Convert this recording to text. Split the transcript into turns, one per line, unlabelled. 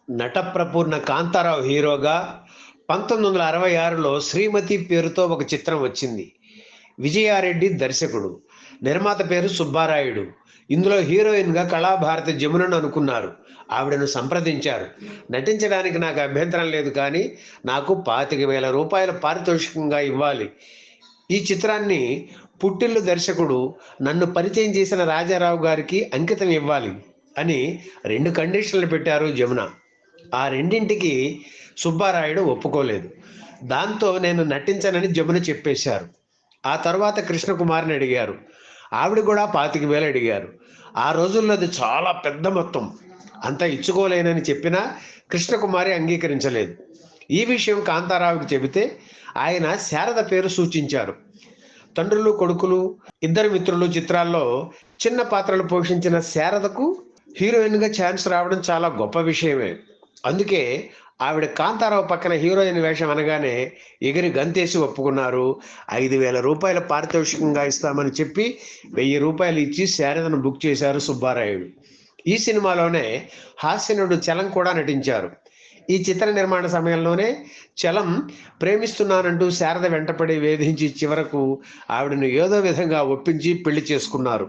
నటప్రపూర్ణ కాంతారావు హీరోగా 1966లో 'శ్రీమతి' పేరుతో ఒక చిత్రం వచ్చింది. విజయారెడ్డి దర్శకుడు. నిర్మాత పేరు సుబ్బారాయుడు. ఇందులో హీరోయిన్‌గా కళాభారతి జమునను అనుకున్నారు. ఆవిడను సంప్రదించారు. నటించడానికి నాకు అభ్యంతరం లేదు కానీ నాకు రూ. 25,000 పారితోషికంగా ఇవ్వాలి. ఈ చిత్రాన్ని పుట్టిల్లు దర్శకుడు నన్ను పరిచయం చేసిన రాజారావు గారికి అంకితం ఇవ్వాలి అని 2 కండిషన్లు పెట్టారు జమున. ఆ రెండింటికి సుబ్బారాయుడు ఒప్పుకోలేదు. దాంతో నేను నటించనని జమున చెప్పేశారు. ఆ తర్వాత కృష్ణకుమార్ని అడిగారు. ఆవిడ కూడా 25,000 అడిగారు. ఆ రోజుల్లో అది చాలా పెద్ద మొత్తం. అంత ఇచ్చుకోలేనని చెప్పినా కృష్ణకుమారి అంగీకరించలేదు. ఈ విషయం కాంతారావుకి చెబితే ఆయన శారద పేరు సూచించారు. తండ్రులు కొడుకులు, ఇద్దరు మిత్రులు చిత్రాల్లో చిన్న పాత్రలు పోషించిన శారదకు హీరోయిన్గా ఛాన్స్ రావడం చాలా గొప్ప విషయమే. అందుకే ఆవిడ కాంతారావు పక్కన హీరోయిన్ వేషం అనగానే ఎగిరి గంతేసి ఒప్పుకున్నారు. రూ. 5,000 పారితోషికంగా ఇస్తామని చెప్పి రూ. 1,000 ఇచ్చి శారదను బుక్ చేశారు సుబ్బారాయుడు. ఈ సినిమాలోనే హాస్యనుడు చలం కూడా నటించారు. ఈ చిత్ర నిర్మాణ సమయంలోనే చలం ప్రేమిస్తున్నానంటూ శారద వెంటపడి వేధించి చివరకు ఆవిడను ఏదో విధంగా ఒప్పించి పెళ్లి చేసుకున్నారు.